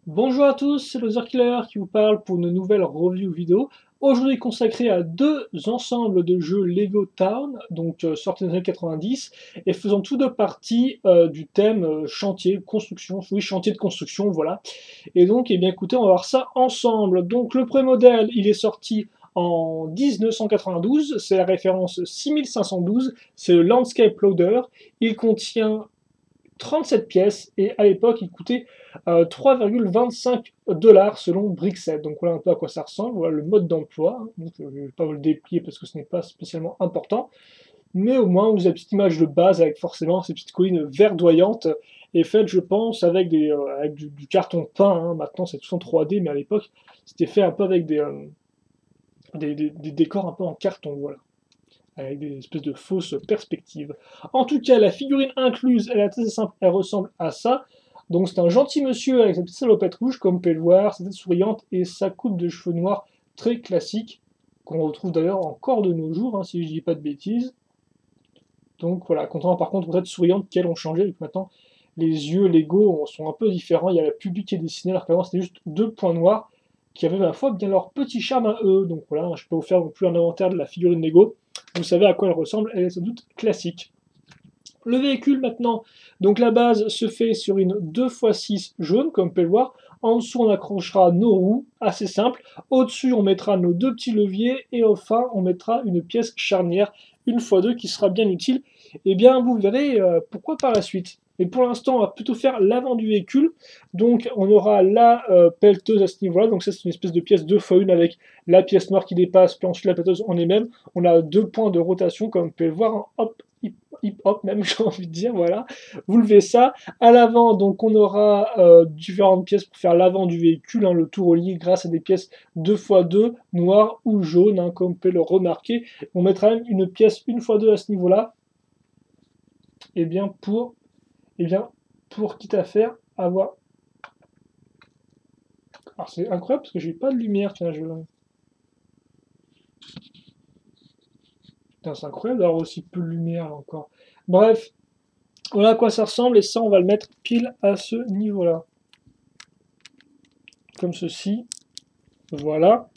Bonjour à tous, c'est Loser Killer qui vous parle pour une nouvelle review vidéo. Aujourd'hui consacrée à deux ensembles de jeux Lego Town, donc sortis dans les années 90, et faisant tous deux partie du thème chantier, construction, oui chantier de construction, voilà. Et donc, eh bien écoutez, on va voir ça ensemble. Donc le premier modèle, il est sorti en 1992, c'est la référence 6512, c'est le Landscape Loader. Il contient 37 pièces et à l'époque il coûtait 3,25 $ selon Brickset. Donc voilà un peu à quoi ça ressemble, voilà le mode d'emploi. Donc, je ne vais pas vous le déplier parce que ce n'est pas spécialement important, mais au moins vous avez une petite image de base avec forcément ces petites collines verdoyantes et faites je pense avec, avec du carton peint, hein. Maintenant c'est tout en 3D mais à l'époque c'était fait un peu avec des décors un peu en carton, voilà avec des espèces de fausses perspectives. En tout cas, la figurine incluse, elle est assez simple, elle ressemble à ça. Donc c'est un gentil monsieur avec sa petite salopette rouge, comme vous pouvez le voir, sa tête souriante et sa coupe de cheveux noirs très classique, qu'on retrouve d'ailleurs encore de nos jours, hein, si je dis pas de bêtises. Donc voilà, contrairement par contre aux têtes souriantes qu'elles ont changé, vu maintenant les yeux Lego sont un peu différents, il y a la pupille qui est dessinée, alors qu'avant c'était juste deux points noirs qui avaient à la fois bien leur petit charme à eux. Donc voilà, je peux vous faire non plus un inventaire de la figurine Lego. Vous savez à quoi elle ressemble, elle est sans doute classique. Le véhicule maintenant, donc la base se fait sur une 2x6 jaune, comme vous pouvez le voir. En dessous, on accrochera nos roues, assez simple. Au-dessus, on mettra nos deux petits leviers. Et enfin, on mettra une pièce charnière, une x 2 qui sera bien utile. Et bien, vous verrez pourquoi par la suite. Mais pour l'instant, on va plutôt faire l'avant du véhicule. Donc, on aura la pelleteuse à ce niveau-là. Donc, ça, c'est une espèce de pièce 2x1 avec la pièce noire qui dépasse, puis ensuite la pelleteuse en elle-même. On a deux points de rotation, comme vous pouvez le voir. Hop, hip-hop même, j'ai envie de dire, voilà. Vous levez ça. À l'avant, donc on aura différentes pièces pour faire l'avant du véhicule, hein, le tout relié grâce à des pièces 2x2, noires ou jaunes, hein, comme vous pouvez le remarquer. On mettra même une pièce 1x2 à ce niveau-là, et bien et bien pour quitte à faire avoir. Alors c'est incroyable parce que j'ai pas de lumière, tiens, putain, c'est incroyable d'avoir aussi peu de lumière là encore. Bref, voilà à quoi ça ressemble, et ça on va le mettre pile à ce niveau-là. Comme ceci, voilà.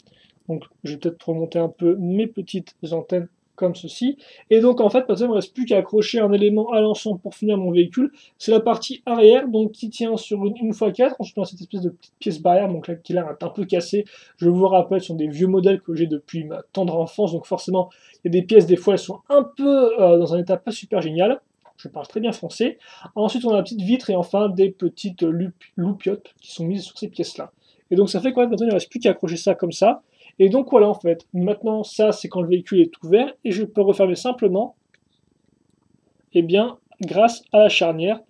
Donc je vais peut-être remonter un peu mes petites antennes comme ceci. Et donc en fait, il ne me reste plus qu'à accrocher un élément à l'ensemble pour finir mon véhicule. C'est la partie arrière, donc qui tient sur une x4. Ensuite on a cette espèce de petite pièce barrière, donc là qui là est un peu cassée. Je vous rappelle, ce sont des vieux modèles que j'ai depuis ma tendre enfance, donc forcément il y a des pièces, des fois elles sont un peu dans un état pas super génial. Je parle très bien français. Ensuite on a la petite vitre et enfin des petites loupiottes qui sont mises sur ces pièces-là. Et donc ça fait quoi? Maintenant il ne reste plus qu'à accrocher ça comme ça. Et donc voilà en fait, maintenant ça c'est quand le véhicule est ouvert et je peux refermer simplement, et bien grâce à la charnière.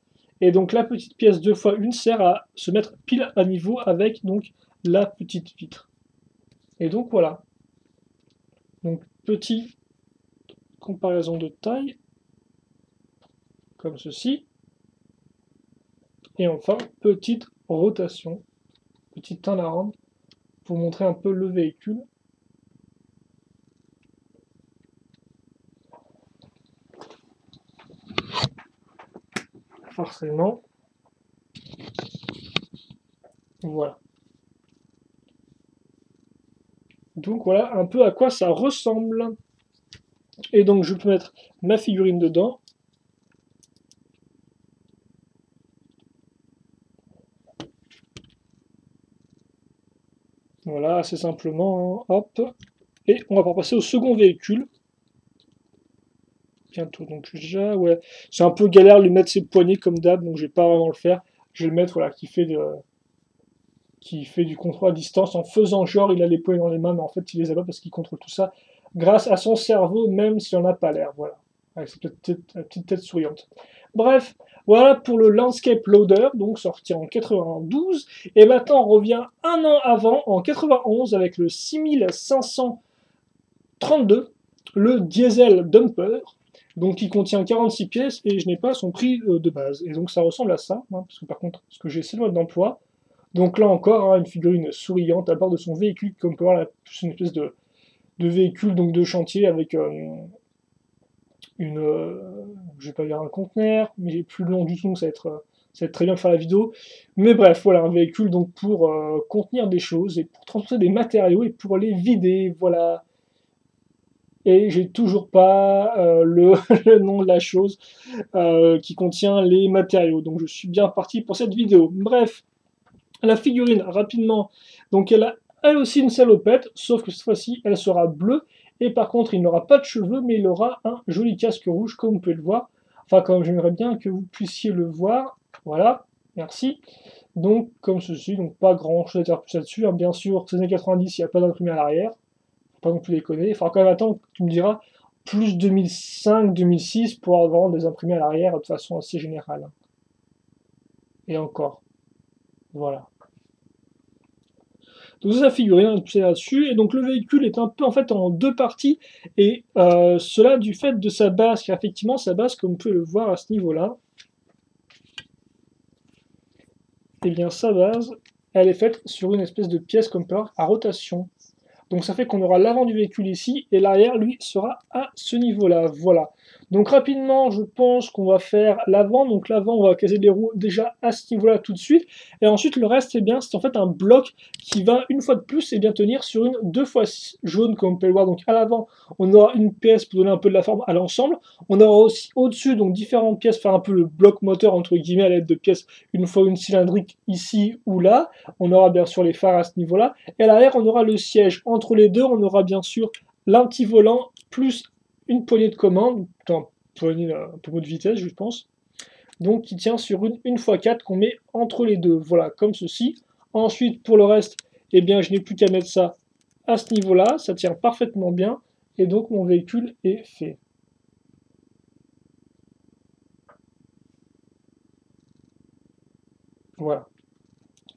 Et donc la petite pièce 2x1 sert à se mettre pile à niveau avec donc la petite vitre. Et donc voilà, donc petite comparaison de taille comme ceci. Et enfin petite rotation, petite turn around pour montrer un peu le véhicule. Forcément, voilà. Donc voilà un peu à quoi ça ressemble. Et donc je peux mettre ma figurine dedans. Voilà, assez simplement, hein, hop. Et on va pouvoir passer au second véhicule. Bientôt, donc déjà, ouais. C'est un peu galère de lui mettre ses poignets comme d'hab, donc je vais pas vraiment le faire. Je vais le mettre, voilà, qui fait du contrôle à distance en faisant genre il a les poignets dans les mains, mais en fait il les a pas parce qu'il contrôle tout ça grâce à son cerveau, même s'il n'en a pas l'air, voilà. Avec sa petite tête souriante. Bref, voilà pour le Landscape Loader, donc sorti en 92. Et maintenant on revient un an avant, en 91, avec le 6532, le Diesel Dumper, donc qui contient 46 pièces, et je n'ai pas son prix de base. Et donc ça ressemble à ça, hein, parce que par contre, ce que j'ai, c'est le mode d'emploi. Donc là encore, hein, une figurine souriante à bord de son véhicule, comme on peut voir, c'est une espèce de véhicule donc de chantier avec je vais pas dire un conteneur, mais plus long du tout, ça va être ça va être très bien de faire la vidéo. Mais bref, voilà, un véhicule donc pour contenir des choses et pour transporter des matériaux et pour les vider, voilà. Et j'ai toujours pas le nom de la chose qui contient les matériaux. Donc je suis bien parti pour cette vidéo. Bref, la figurine, rapidement. Donc elle a elle aussi une salopette, sauf que cette fois-ci, elle sera bleue. Et par contre, il n'aura pas de cheveux, mais il aura un joli casque rouge, comme vous pouvez le voir. Enfin, comme j'aimerais bien que vous puissiez le voir. Voilà, merci. Donc, comme ceci, donc pas grand chose à dire plus là-dessus. Hein. Bien sûr, ces années 90, il n'y a pas d'imprimé à l'arrière. Faut pas non plus déconner. Il faudra quand même attendre que tu me diras plus 2005-2006 pour avoir des imprimés à l'arrière de façon assez générale. Et encore. Voilà. Donc ça, figurine, c'est là-dessus. Et donc le véhicule est un peu en fait en deux parties. Et cela du fait de sa base, car effectivement sa base, comme vous pouvez le voir à ce niveau-là, et bien sa base, elle est faite sur une espèce de pièce comme par à rotation. Donc ça fait qu'on aura l'avant du véhicule ici, et l'arrière, lui, sera à ce niveau-là. Voilà. Donc rapidement, je pense qu'on va faire l'avant. Donc l'avant, on va caser les roues déjà à ce niveau-là tout de suite. Et ensuite, le reste, eh bien, c'est en fait un bloc qui va, une fois de plus, eh bien, tenir sur une 2x6 jaune, comme on peut le voir. Donc à l'avant, on aura une pièce pour donner un peu de la forme à l'ensemble. On aura aussi au-dessus, donc différentes pièces, faire un peu le bloc moteur, entre guillemets, à l'aide de pièces, une fois une cylindrique ici ou là. On aura bien sûr les phares à ce niveau-là. Et à l'arrière, on aura le siège. Entre les deux, on aura bien sûr l'anti-volant plus une poignée de commande, un peu de vitesse, je pense. Donc, qui tient sur une 1x4 qu'on met entre les deux. Voilà, comme ceci. Ensuite, pour le reste, eh bien, je n'ai plus qu'à mettre ça à ce niveau-là. Ça tient parfaitement bien. Et donc, mon véhicule est fait. Voilà.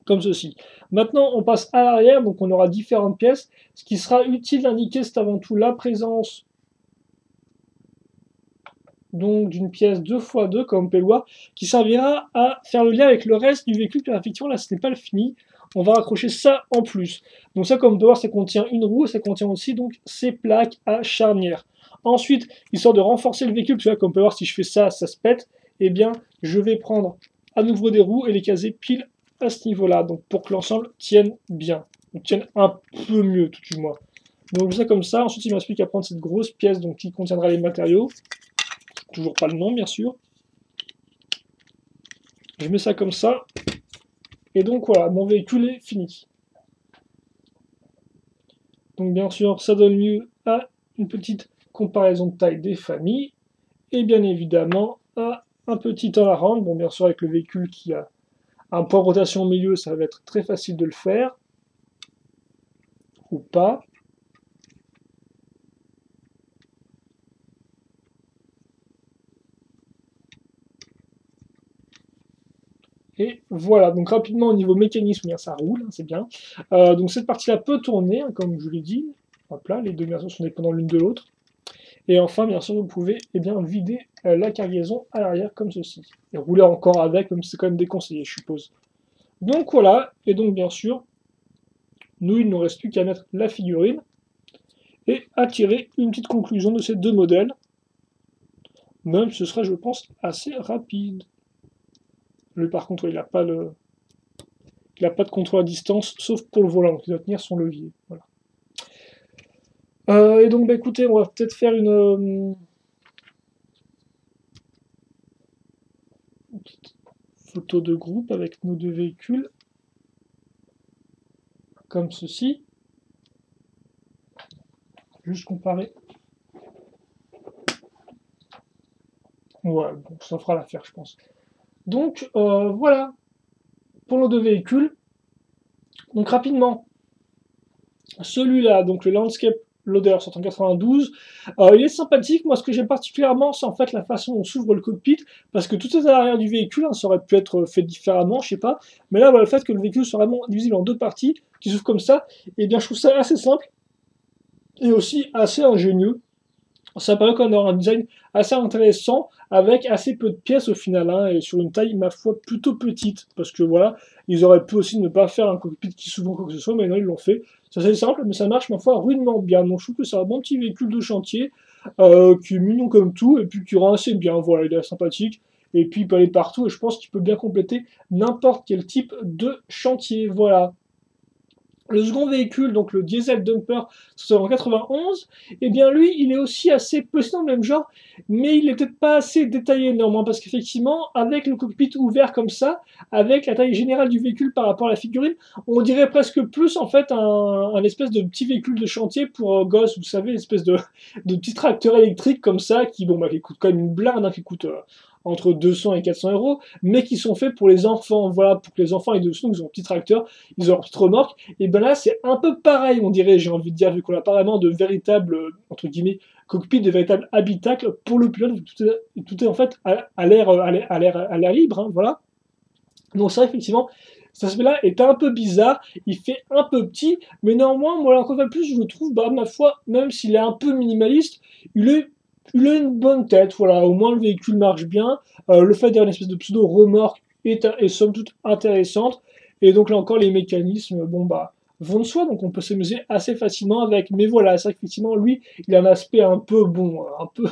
Comme ceci. Maintenant, on passe à l'arrière, donc on aura différentes pièces. Ce qui sera utile d'indiquer, c'est avant tout la présence donc d'une pièce 2x2, comme on peut le voir, qui servira à faire le lien avec le reste du véhicule, car effectivement, là, ce n'est pas le fini. On va raccrocher ça en plus. Donc ça, comme on peut voir, ça contient une roue, ça contient aussi donc ces plaques à charnière. Ensuite, histoire de renforcer le véhicule, parce que là, comme on peut voir, si je fais ça, ça se pète, eh bien, je vais prendre à nouveau des roues et les caser pile à ce niveau-là, donc pour que l'ensemble tienne bien, ou tienne un peu mieux tout du moins. Donc ça comme ça, ensuite il me reste plus qu'à prendre cette grosse pièce donc, qui contiendra les matériaux, toujours pas le nom bien sûr. Je mets ça comme ça, et donc voilà, mon véhicule est fini. Donc bien sûr, ça donne lieu à une petite comparaison de taille des familles, et bien évidemment à un petit temps à rendre, bon bien sûr avec le véhicule qui a un point de rotation au milieu, ça va être très facile de le faire. Ou pas. Et voilà, donc rapidement au niveau mécanisme, bien, ça roule, hein, c'est bien. Donc cette partie-là peut tourner, hein, comme je l'ai dit. Hop là, les deux bien sûr sont dépendants l'une de l'autre. Et enfin, bien sûr, vous pouvez bien, vider la cargaison à l'arrière comme ceci. Et rouler encore avec, même si c'est quand même déconseillé, je suppose. Donc voilà, et donc bien sûr, nous, il ne nous reste plus qu'à mettre la figurine et à tirer une petite conclusion de ces deux modèles. Même ce sera, je pense, assez rapide. Lui, par contre, il n'a pas de contrôle à distance, sauf pour le volant, donc il doit tenir son levier. Voilà. Et donc, bah, écoutez, on va peut-être faire une petite photo de groupe avec nos deux véhicules, comme ceci. Juste comparer. Ouais, bon, ça fera l'affaire, je pense. Donc, voilà, pour nos deux véhicules. Donc, rapidement, celui-là, donc le Landscape Loader 192, il est sympathique. Moi, ce que j'aime particulièrement, c'est en fait la façon dont s'ouvre le cockpit, parce que tout est à l'arrière du véhicule, hein, ça aurait pu être fait différemment, je sais pas. Mais là, voilà, le fait que le véhicule soit vraiment divisible en deux parties, qui s'ouvre comme ça, et bien, je trouve ça assez simple, et aussi assez ingénieux. Ça paraît qu'on aura un design assez intéressant, avec assez peu de pièces au final, hein, et sur une taille, ma foi, plutôt petite, parce que voilà, ils auraient pu aussi ne pas faire un cockpit qui s'ouvre quoi que ce soit, mais non, ils l'ont fait. C'est assez simple, mais ça marche, ma foi, rudement bien. Donc je trouve que c'est un bon petit véhicule de chantier, qui est mignon comme tout, et puis qui rend assez bien, voilà, il est sympathique, et puis il peut aller partout, et je pense qu'il peut bien compléter n'importe quel type de chantier, voilà. Le second véhicule, donc le diesel dumper, c'est en 91, eh bien lui, il est aussi assez petit dans le même genre, mais il n'est peut-être pas assez détaillé néanmoins, parce qu'effectivement, avec le cockpit ouvert comme ça, avec la taille générale du véhicule par rapport à la figurine, on dirait presque plus en fait un espèce de petit véhicule de chantier pour gosses, vous savez, une espèce de petit tracteur électrique comme ça, qui, bon, bah, qui coûte quand même une blinde, hein, qui coûte entre 200 et 400 euros, mais qui sont faits pour les enfants, voilà, pour que les enfants aient dessus, ils ont un petit tracteur, ils ont leur petite remorque, et ben là, c'est un peu pareil, on dirait, j'ai envie de dire, vu qu'on a pas vraiment de véritable, entre guillemets, cockpit, de véritable habitacle pour le pilote, tout est en fait à l'air libre, hein, voilà. Donc ça, effectivement, cet aspect-là est un peu bizarre, il fait un peu petit, mais néanmoins, moi, encore une fois plus, je le trouve, bah, ma foi, même s'il est un peu minimaliste, il est il a une bonne tête, voilà, au moins le véhicule marche bien, le fait d'avoir une espèce de pseudo-remorque est somme toute intéressante, et donc là encore les mécanismes, bon bah, vont de soi, donc on peut s'amuser assez facilement avec, mais voilà, c'est vrai qu'effectivement lui, il a un aspect un peu, bon, un peu,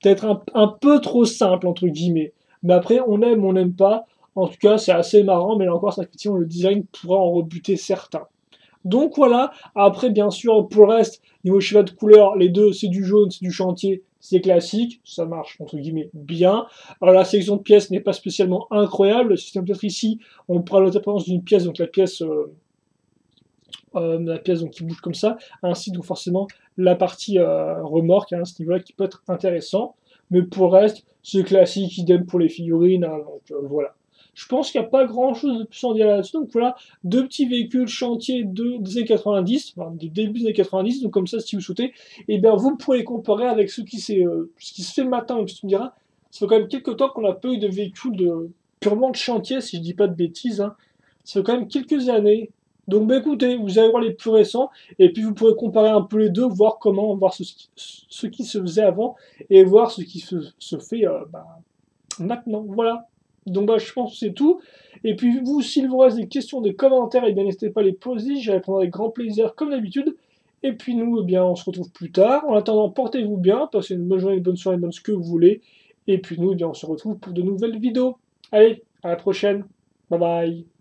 peut-être un peu trop simple, entre guillemets, mais après on n'aime pas, en tout cas c'est assez marrant, mais là encore, c'est effectivement le design pourra en rebuter certains. Donc voilà, après bien sûr, pour le reste, niveau schéma de couleur, les deux, c'est du jaune, c'est du chantier, c'est classique, ça marche entre guillemets bien. Alors la sélection de pièces n'est pas spécialement incroyable, le système peut-être ici, on prend l'indépendance d'une pièce, donc la pièce donc, qui bouge comme ça, ainsi donc forcément la partie remorque hein, à ce niveau-là qui peut être intéressant. Mais pour le reste, c'est classique, idem pour les figurines, hein, donc voilà. Je pense qu'il n'y a pas grand chose de plus à dire là-dessus. Donc voilà, deux petits véhicules chantiers des années 90, enfin, du début des années 90. Donc comme ça, si vous souhaitez, eh bien vous pourrez les comparer avec ce qui se fait maintenant. Et puis tu me diras, ça fait quand même quelques temps qu'on n'a pas eu de véhicules purement de chantier, si je dis pas de bêtises. Hein. Ça fait quand même quelques années. Donc bah, écoutez, vous allez voir les plus récents, et puis vous pourrez comparer un peu les deux, voir comment, voir ce qui se faisait avant, et voir ce qui se fait maintenant. Voilà. Donc bah, je pense que c'est tout. Et puis vous, s'il vous reste des questions, des commentaires, et bien n'hésitez pas à les poser, j'y répondrai avec grand plaisir comme d'habitude. Et puis nous, eh bien, on se retrouve plus tard. En attendant, portez-vous bien, passez une bonne journée, une bonne soirée, une bonne ce que vous voulez. Et puis nous, eh bien, on se retrouve pour de nouvelles vidéos. Allez, à la prochaine. Bye bye.